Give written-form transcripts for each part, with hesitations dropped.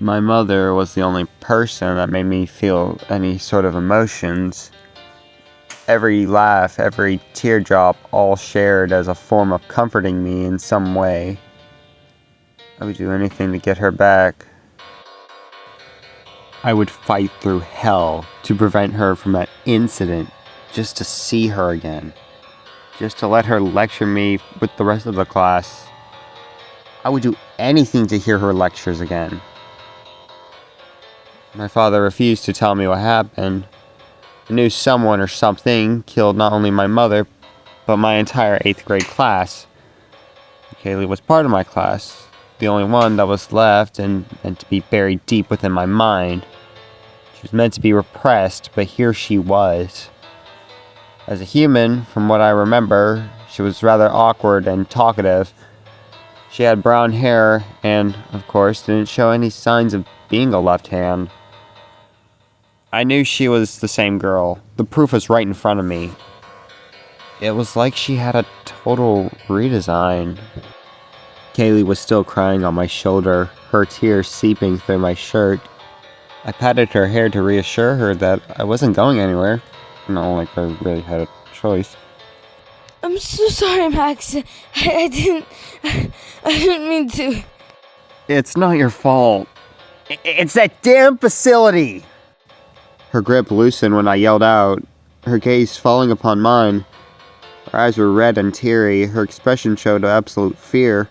My mother was the only person that made me feel any sort of emotions. Every laugh, every teardrop, all shared as a form of comforting me in some way. I would do anything to get her back. I would fight through hell to prevent her from that incident, just to see her again. Just to let her lecture me with the rest of the class. I would do anything to hear her lectures again. My father refused to tell me what happened. I knew someone or something killed not only my mother, but my entire 8th grade class. Kaylee was part of my class, the only one that was left and meant to be buried deep within my mind. She was meant to be repressed, but here she was. As a human, from what I remember, she was rather awkward and talkative. She had brown hair and, of course, didn't show any signs of being a left hand. I knew she was the same girl. The proof was right in front of me. It was like she had a total redesign. Kaylee was still crying on my shoulder, her tears seeping through my shirt. I patted her hair to reassure her that I wasn't going anywhere. Not like I really had a choice. I'm so sorry, Max. I didn't mean to. It's not your fault. It's that damn facility! Her grip loosened when I yelled out, her gaze falling upon mine. Her eyes were red and teary, her expression showed absolute fear.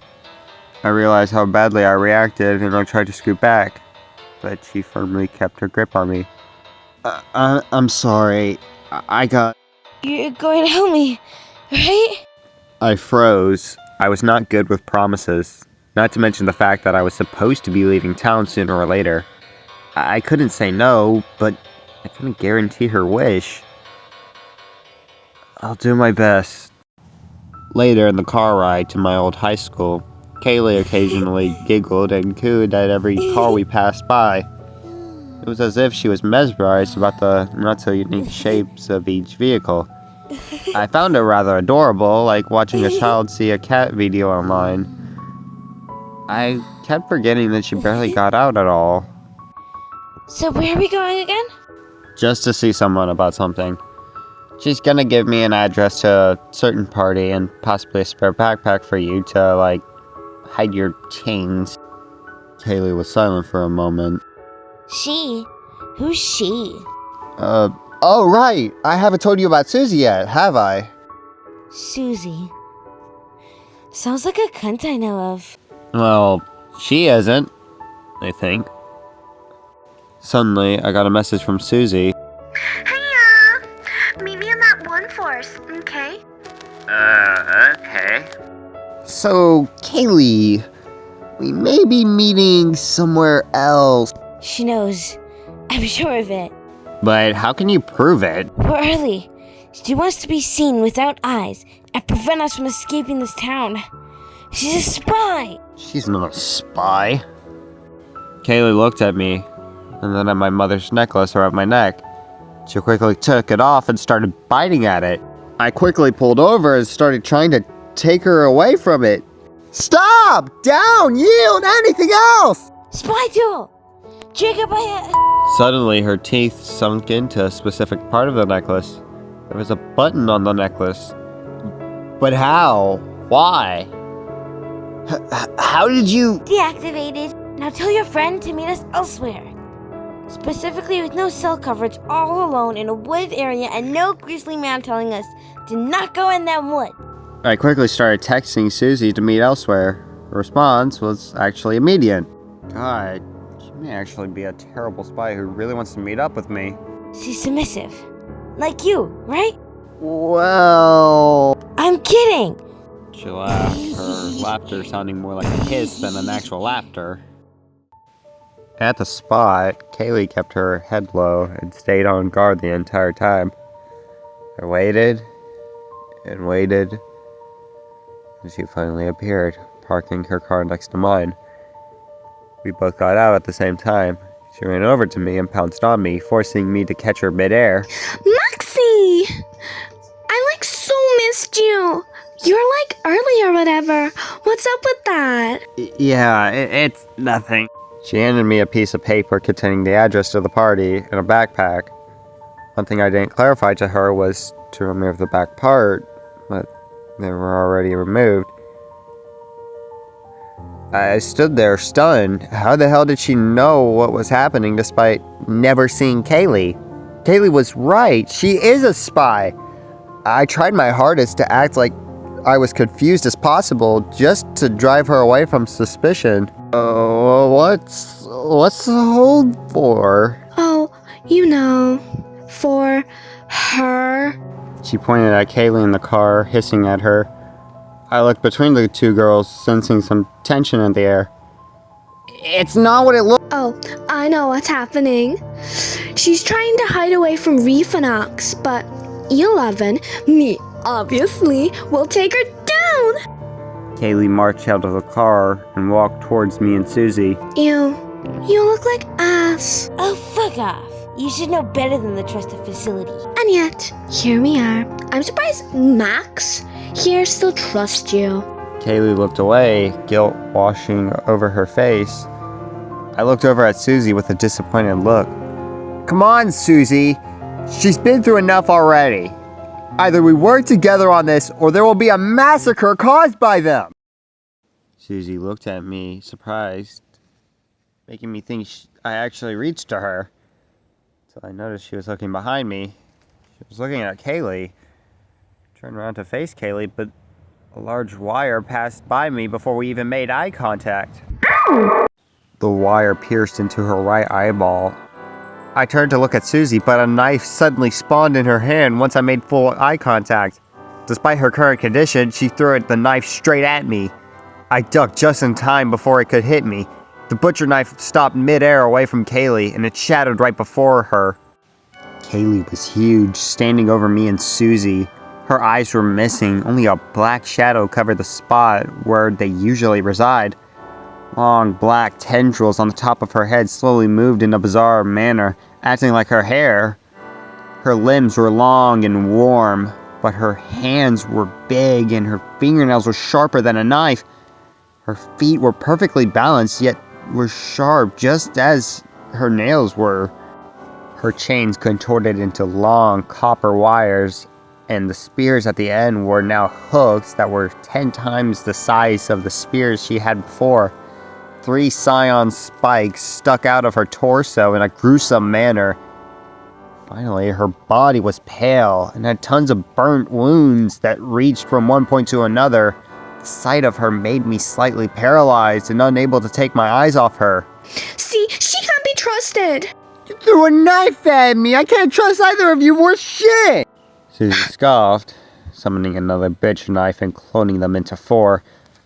I realized how badly I reacted and I tried to scoot back, but she firmly kept her grip on me. I'm sorry. I got... You're going to help me, right? I froze. I was not good with promises, not to mention the fact that I was supposed to be leaving town sooner or later. I couldn't say no, but I couldn't guarantee her wish. I'll do my best. Later in the car ride to my old high school, Kaylee occasionally giggled and cooed at every car we passed by. It was as if she was mesmerized about the not-so-unique shapes of each vehicle. I found it rather adorable, like watching a child see a cat video online. I kept forgetting that she barely got out at all. So where are we going again? Just to see someone about something. She's gonna give me an address to a certain party and possibly a spare backpack for you to, hide your chains. Kaylee was silent for a moment. She? Who's she? Oh right! I haven't told you about Susie yet, have I? Susie. Sounds like a cunt I know of. Well, she isn't, I think. Suddenly, I got a message from Susie. Hey, meet me in that one force, okay? Okay. So, Kaylee, we may be meeting somewhere else. She knows. I'm sure of it. But how can you prove it? We're early. She wants to be seen without eyes and prevent us from escaping this town. She's a spy! She's not a spy. Kaylee looked at me, and then at my mother's necklace around my neck. She quickly took it off and started biting at it. I quickly pulled over and started trying to take her away from it. Stop! Down! Yield! Anything else! Spy tool! Trigger by a... Suddenly, her teeth sunk into a specific part of the necklace. There was a button on the necklace. But how? Why? How did you... Deactivated. Now tell your friend to meet us elsewhere. Specifically with no cell coverage, all alone in a wooded area and no grizzly man telling us to not go in that wood. I quickly started texting Susie to meet elsewhere. Her response was actually immediate. God, she may actually be a terrible spy who really wants to meet up with me. She's submissive. Like you, right? Well... I'm kidding! She laughed, her laughter sounding more like a hiss than an actual laughter. At the spot, Kaylee kept her head low and stayed on guard the entire time. I waited and waited, and she finally appeared, parking her car next to mine. We both got out at the same time. She ran over to me and pounced on me, forcing me to catch her midair. Maxie! I so missed you. You're early or whatever. What's up with that? Yeah, it's nothing. She handed me a piece of paper containing the address to the party and a backpack. One thing I didn't clarify to her was to remove the back part, but they were already removed. I stood there stunned. How the hell did she know what was happening despite never seeing Kaylee? Kaylee was right. She is a spy. I tried my hardest to act like I was confused as possible just to drive her away from suspicion. What's the hold for? Oh, for her. She pointed at Kaylee in the car, hissing at her. I looked between the two girls, sensing some tension in the air. It's not what it looks. Oh, I know what's happening. She's trying to hide away from Refinox, but 11, me obviously, will take her down. Kaylee marched out of the car and walked towards me and Susie. You look like ass. Oh, fuck off. You should know better than to trust a facility. And yet, here we are. I'm surprised Max here still trusts you. Kaylee looked away, guilt washing over her face. I looked over at Susie with a disappointed look. Come on, Susie. She's been through enough already. Either we work together on this, or there will be a massacre caused by them. Susie looked at me, surprised, making me think I actually reached to her. Till I noticed she was looking behind me. She was looking at Kaylee. I turned around to face Kaylee, but a large wire passed by me before we even made eye contact. The wire pierced into her right eyeball. I turned to look at Susie, but a knife suddenly spawned in her hand once I made full eye contact. Despite her current condition, she threw the knife straight at me. I ducked just in time before it could hit me. The butcher knife stopped midair away from Kaylee, and it shattered right before her. Kaylee was huge, standing over me and Susie. Her eyes were missing, only a black shadow covered the spot where they usually reside. Long black tendrils on the top of her head slowly moved in a bizarre manner, acting like her hair. Her limbs were long and warm, but her hands were big and her fingernails were sharper than a knife. Her feet were perfectly balanced, yet were sharp just as her nails were. Her chains contorted into long copper wires, and the spears at the end were now hooks that were 10 times the size of the spears she had before. 3 scion spikes stuck out of her torso in a gruesome manner. Finally, her body was pale and had tons of burnt wounds that reached from one point to another. The sight of her made me slightly paralyzed and unable to take my eyes off her. See, she can't be trusted. You threw a knife at me! I can't trust either of you worth shit! Susie scoffed, summoning another bitch knife and cloning them into 4.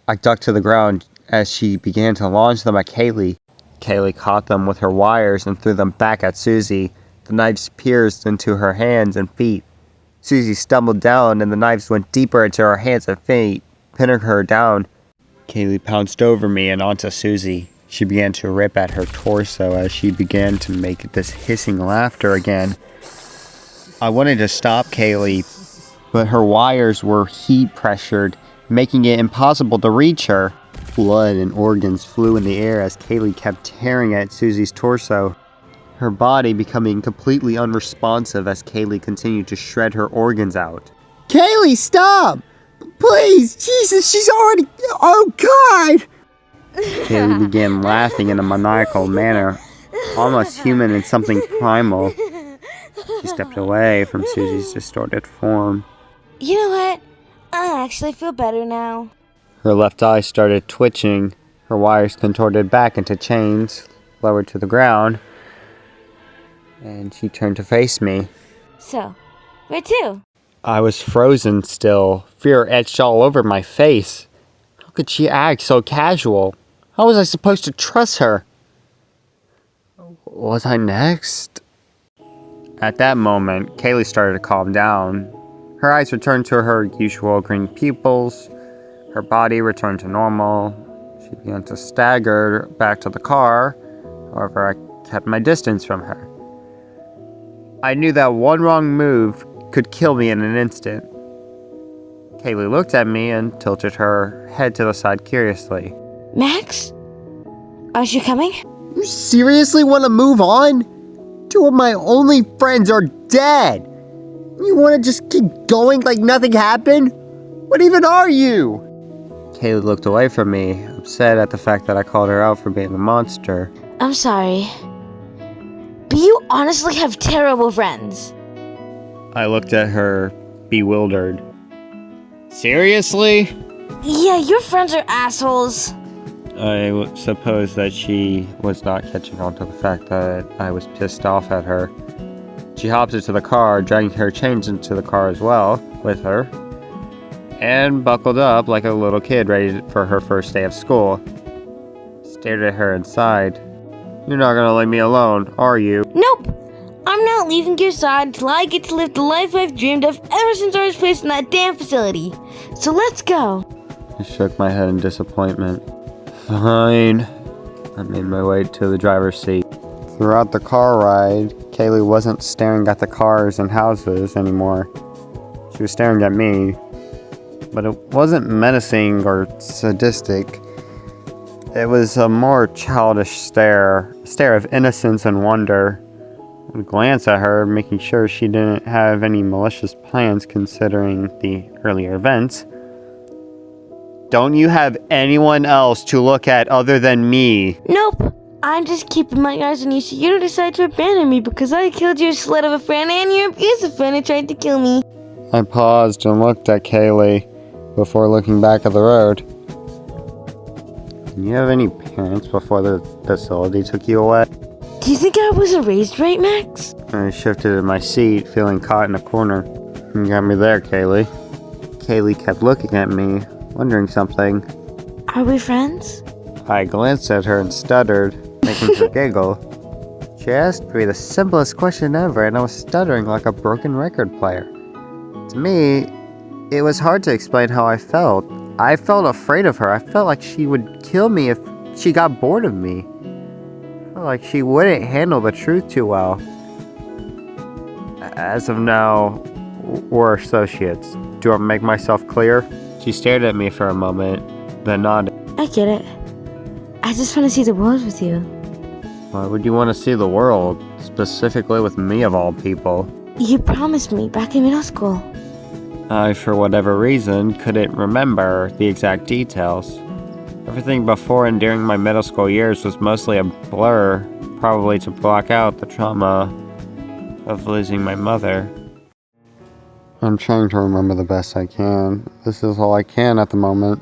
I ducked to the ground as she began to launch them at Kaylee. Kaylee caught them with her wires and threw them back at Susie. The knives pierced into her hands and feet. Susie stumbled down and the knives went deeper into her hands and feet, pinning her down. Kaylee pounced over me and onto Susie. She began to rip at her torso as she began to make this hissing laughter again. I wanted to stop Kaylee, but her wires were heat pressured, making it impossible to reach her. Blood and organs flew in the air as Kaylee kept tearing at Susie's torso, her body becoming completely unresponsive as Kaylee continued to shred her organs out. Kaylee, stop! Please! Jesus, she's already... Oh, God! Kaylee began laughing in a maniacal manner, almost human and something primal. She stepped away from Susie's distorted form. You know what? I actually feel better now. Her left eye started twitching, her wires contorted back into chains, lowered to the ground, and she turned to face me. So, where to? I was frozen still, fear etched all over my face. How could she act so casual? How was I supposed to trust her? Was I next? At that moment, Kaylee started to calm down. Her eyes returned to her usual green pupils. Her body returned to normal. She began to stagger back to the car. However, I kept my distance from her. I knew that one wrong move could kill me in an instant. Kaylee looked at me and tilted her head to the side curiously. Max? Are you coming? You seriously want to move on? 2 of my only friends are dead. You want to just keep going like nothing happened? What even are you? Kaylee looked away from me, upset at the fact that I called her out for being a monster. I'm sorry. But you honestly have terrible friends. I looked at her, bewildered. Seriously? Yeah, your friends are assholes. I suppose that she was not catching on to the fact that I was pissed off at her. She hopped into the car, dragging her chains into the car as well, with her, and buckled up like a little kid ready for her first day of school. Stared at her inside. You're not gonna leave me alone, are you? Nope. I'm not leaving your side until I get to live the life I've dreamed of ever since I was placed in that damn facility. So let's go. I shook my head in disappointment. Fine. I made my way to the driver's seat. Throughout the car ride, Kaylee wasn't staring at the cars and houses anymore. She was staring at me. But it wasn't menacing or sadistic. It was a more childish stare. A stare of innocence and wonder. I would glance at her, making sure she didn't have any malicious plans considering the earlier events. Don't you have anyone else to look at other than me? Nope. I'm just keeping my eyes on you so you don't decide to abandon me because I killed your slut of a friend and your abusive friend who tried to kill me. I paused and looked at Kaylee before looking back at the road. Did you have any parents before the facility took you away? Do you think I was raised right, Max? I shifted in my seat, feeling caught in a corner. You got me there, Kaylee. Kaylee kept looking at me, wondering something. Are we friends? I glanced at her and stuttered, making her giggle. She asked me the simplest question ever, and I was stuttering like a broken record player. To me, it was hard to explain how I felt. I felt afraid of her. I felt like she would kill me if she got bored of me. I felt like she wouldn't handle the truth too well. As of now, we're associates. Do I make myself clear? She stared at me for a moment, then nodded. I get it. I just want to see the world with you. Why would you want to see the world, specifically with me of all people? You promised me back in middle school. I, for whatever reason, couldn't remember the exact details. Everything before and during my middle school years was mostly a blur, probably to block out the trauma of losing my mother. I'm trying to remember the best I can. This is all I can at the moment.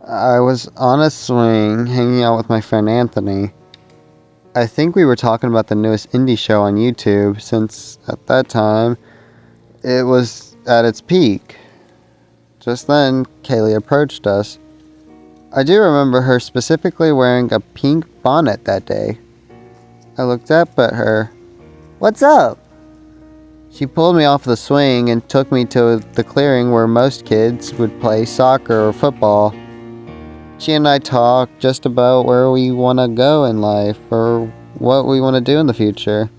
I was on a swing, hanging out with my friend Anthony. I think we were talking about the newest indie show on YouTube, since at that time, it was at its peak. Just then, Kaylee approached us. I do remember her specifically wearing a pink bonnet that day. I looked up at her. What's up? She pulled me off the swing and took me to the clearing where most kids would play soccer or football. She and I talked just about where we want to go in life or what we want to do in the future.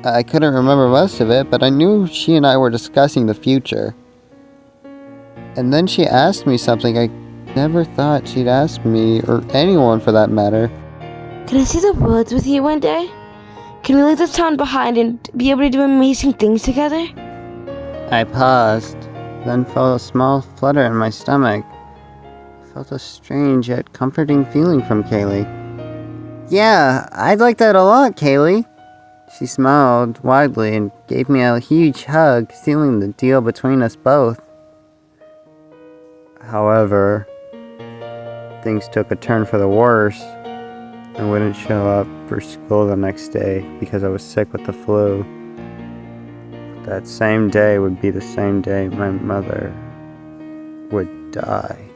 I couldn't remember most of it, but I knew she and I were discussing the future. And then she asked me something I never thought she'd ask me, or anyone for that matter. Can I see the woods with you one day? Can we leave this town behind and be able to do amazing things together? I paused, then felt a small flutter in my stomach. I felt a strange yet comforting feeling from Kaylee. Yeah, I'd like that a lot, Kaylee. She smiled widely and gave me a huge hug, sealing the deal between us both. However, things took a turn for the worse. I wouldn't show up for school the next day because I was sick with the flu. That same day would be the same day my mother would die.